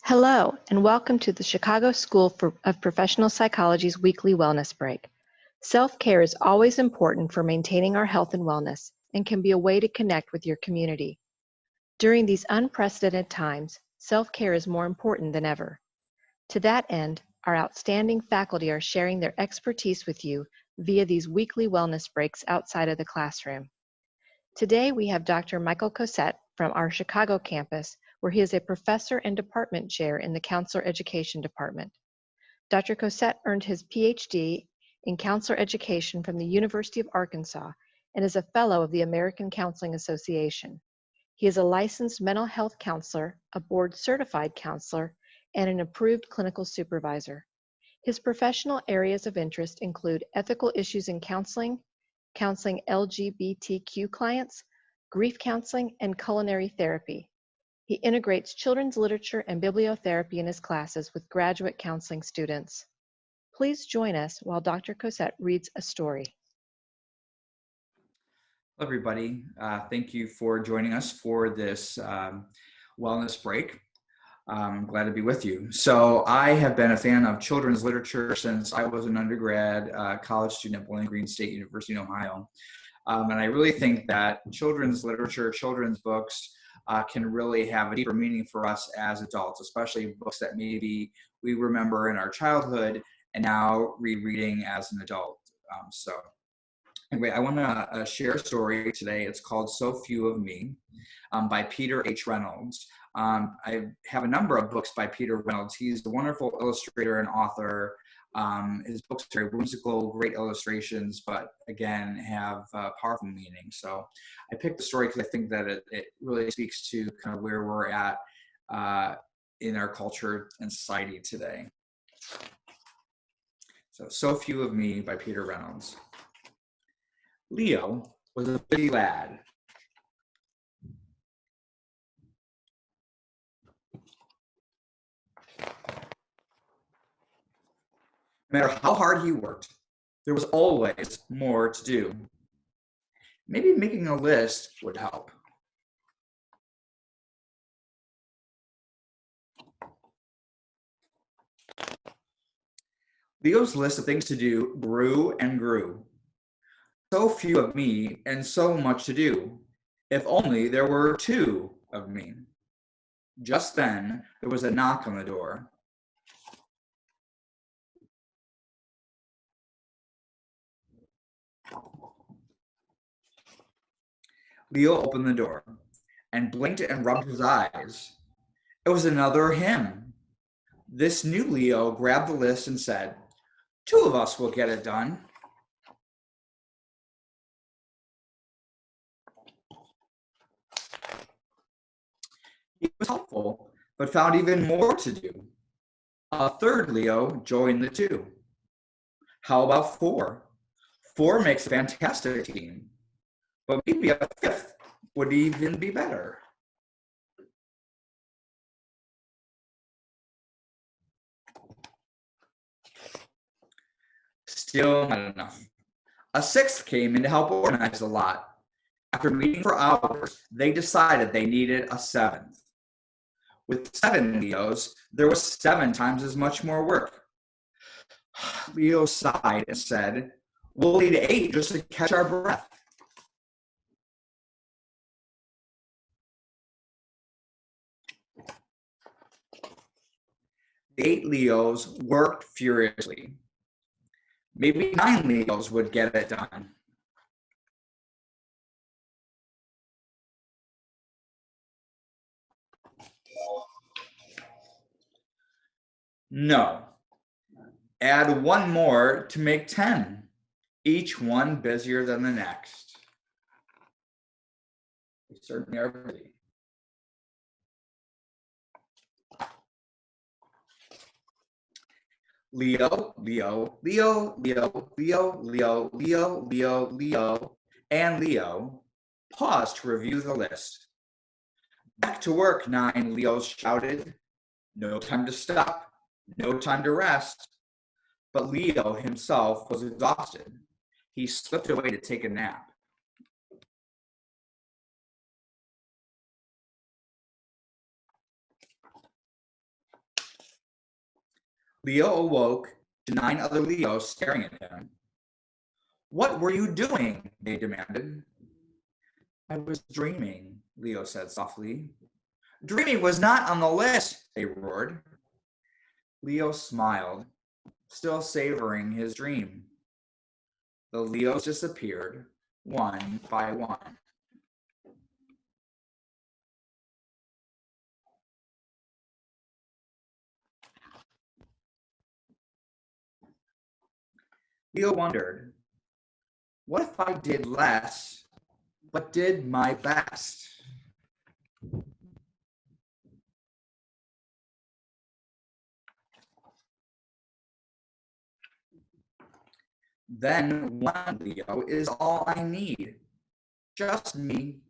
Hello, and welcome to the Chicago School of Professional Psychology's weekly wellness break. Self-care is always important for maintaining our health and wellness and can be a way to connect with your community. During these unprecedented times, self-care is more important than ever. To that end, our outstanding faculty are sharing their expertise with you via these weekly wellness breaks outside of the classroom. Today, we have Dr. Michael Cosette from our Chicago campus, where he is a professor and department chair in the Counselor Education Department. Dr. Cosette earned his PhD in Counselor Education from the University of Arkansas and is a fellow of the American Counseling Association. He is a licensed mental health counselor, a board-certified counselor, and an approved clinical supervisor. His professional areas of interest include ethical issues in counseling LGBTQ clients, grief counseling, and culinary therapy. He integrates children's literature and bibliotherapy in his classes with graduate counseling students. Please join us while Dr. Cosette reads a story. Hello, everybody. Thank you for joining us for this wellness break. I'm glad to be with you. So I have been a fan of children's literature since I was an undergrad college student at Bowling Green State University in Ohio. And I really think that children's literature, children's books can really have a deeper meaning for us as adults, especially books that maybe we remember in our childhood and now rereading as an adult. Anyway, I want to share a story today. It's called So Few of Me by Peter H. Reynolds. I have a number of books by Peter Reynolds. He's a wonderful illustrator and author. His books are very whimsical, great illustrations, but again, have powerful meaning. So I picked the story because I think that it really speaks to kind of where we're at in our culture and society today. So Few of Me by Peter Reynolds. Leo was a busy lad. No matter how hard he worked, there was always more to do. Maybe making a list would help. Leo's list of things to do grew and grew. So few of me and so much to do. If only there were two of me. Just then, there was a knock on the door. Leo opened the door and blinked and rubbed his eyes. It was another him. This new Leo grabbed the list and said, "Two of us will get it done." He was helpful, but found even more to do. A third Leo joined the two. How about four? Four makes a fantastic team, but maybe a fifth would even be better. Still not enough. A sixth came in to help organize the lot. After meeting for hours, they decided they needed a seventh. With 7 Leos, there was 7 times as much more work. Leo sighed and said, "We'll need 8 just to catch our breath." The 8 Leos worked furiously. Maybe 9 Leos would get it done. No. Add 1 more to make 10, each one busier than the next. We certainly are busy. Leo, Leo, Leo, Leo, Leo, Leo, Leo, Leo, Leo, and Leo paused to review the list. "Back to work," 9 Leos shouted. No time to stop, no time to rest. But Leo himself was exhausted. He slipped away to take a nap. Leo awoke to 9 other Leos staring at him. "What were you doing?" they demanded. "I was dreaming," Leo said softly. "Dreaming was not on the list," they roared. Leo smiled, still savoring his dream. The Leos disappeared, one by one. Leo wondered, what if I did less, but did my best? Then one Leo is all I need. Just me,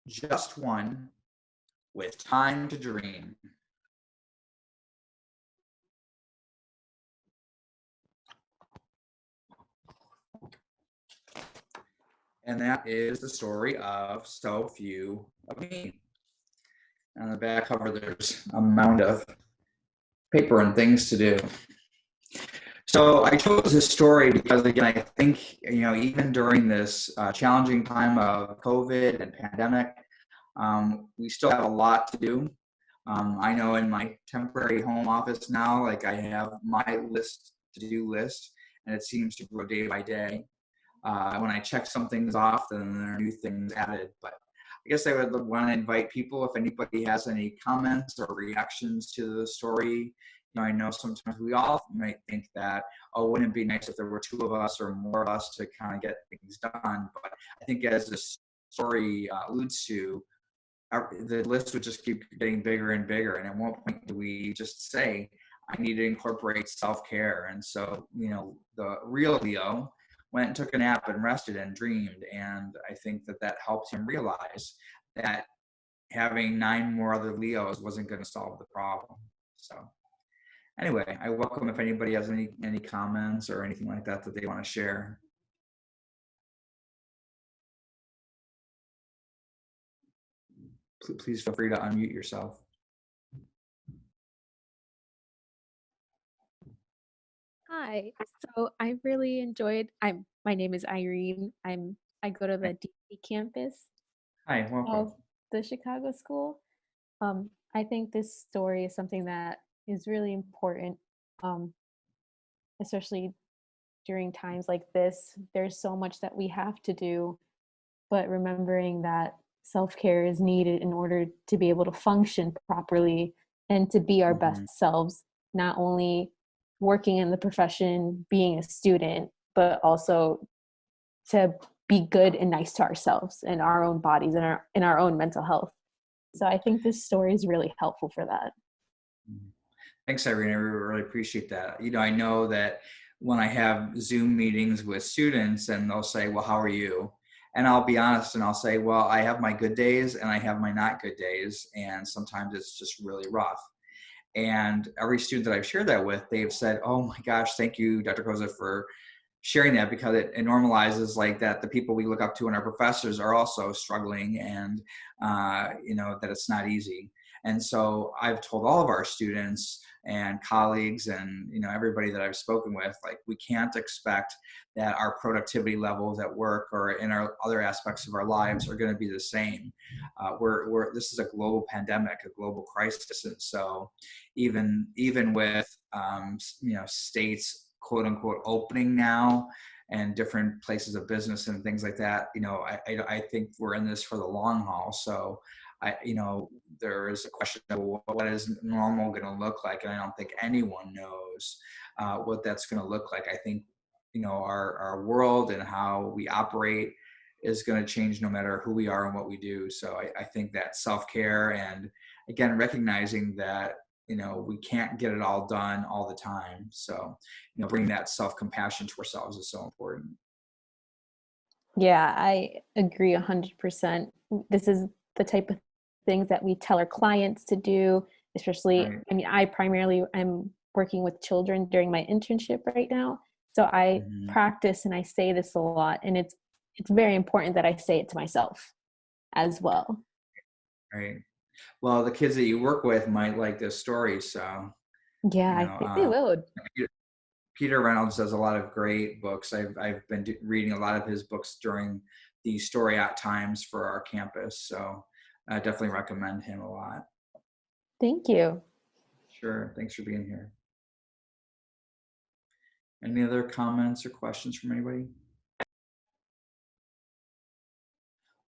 just one, with time to dream. And that is the story of So Few of Me. On the back cover, there's a mound of paper and things to do. So I chose this story because, again, I think, even during this challenging time of COVID and pandemic, we still have a lot to do. I know in my temporary home office now, like I have my to-do list, and it seems to grow day by day. When I check some things off, then there are new things added. But I guess I would want to invite people, if anybody has any comments or reactions to the story. I know sometimes we all might think that, oh, wouldn't it be nice if there were 2 of us or more of us to kind of get things done? But I think as this story alludes to, the list would just keep getting bigger and bigger. And at what point do we just say, I need to incorporate self-care? And so, the real Leo went and took a nap and rested and dreamed. And I think that helped him realize that having 9 more other Leos wasn't going to solve the problem. So anyway, I welcome if anybody has any comments or anything like that they want to share. Please feel free to unmute yourself. Hi. So I really enjoyed. My name is Irene. I go to the DC campus Hi, welcome. of the Chicago School. I think this story is something that is really important, especially during times like this. There's so much that we have to do, but remembering that self-care is needed in order to be able to function properly and to be our best selves, not only working in the profession, being a student, but also to be good and nice to ourselves and our own bodies and our own mental health. So I think this story is really helpful for that. Thanks, Irene. I really appreciate that. I know that when I have Zoom meetings with students and they'll say, well, how are you? And I'll be honest and I'll say, well, I have my good days and I have my not good days. And sometimes it's just really rough. And every student that I've shared that with, they've said, oh my gosh, thank you, Dr. Koza, for sharing that, because it normalizes like that the people we look up to and our professors are also struggling, and that it's not easy. And so I've told all of our students and colleagues and everybody that I've spoken with, like, we can't expect that our productivity levels at work or in our other aspects of our lives are going to be the same. This is a global pandemic, a global crisis, and so even with states quote unquote opening now and different places of business and things like that, I think we're in this for the long haul. So there is a question of what is normal going to look like, and I don't think anyone knows what that's going to look like. I think our world and how we operate is going to change no matter who we are and what we do. So I think that self-care, and again recognizing that we can't get it all done all the time. So bringing that self-compassion to ourselves is so important. Yeah, I agree 100%. This is the type of things that we tell our clients to do, especially, Right. I mean, I primarily am working with children during my internship right now. So I practice and I say this a lot, and it's very important that I say it to myself as well. Right. Well, the kids that you work with might like this story, so Yeah, You I know, think they will. Peter Reynolds does a lot of great books. I've been reading a lot of his books during the Story Out times for our campus. So I definitely recommend him a lot. Thank you. Sure. Thanks for being here. Any other comments or questions from anybody?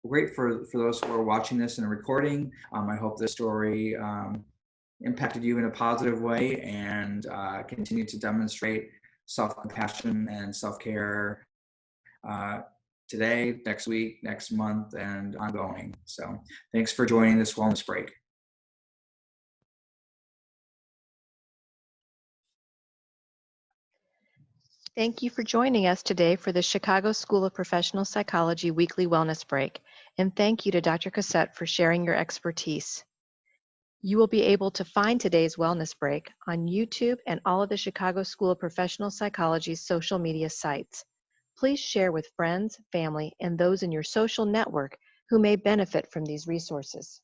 Well, great for those who are watching this in a recording. I hope this story impacted you in a positive way and continue to demonstrate self-compassion and self-care today, next week, next month, and ongoing. So thanks for joining this wellness break. Thank you for joining us today for the Chicago School of Professional Psychology Weekly Wellness Break. And thank you to Dr. Cossette for sharing your expertise. You will be able to find today's wellness break on YouTube and all of the Chicago School of Professional Psychology's social media sites. Please share with friends, family, and those in your social network who may benefit from these resources.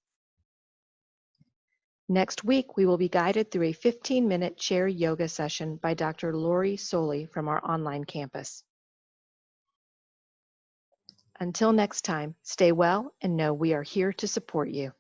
Next week, we will be guided through a 15-minute chair yoga session by Dr. Lori Soli from our online campus. Until next time, stay well and know we are here to support you.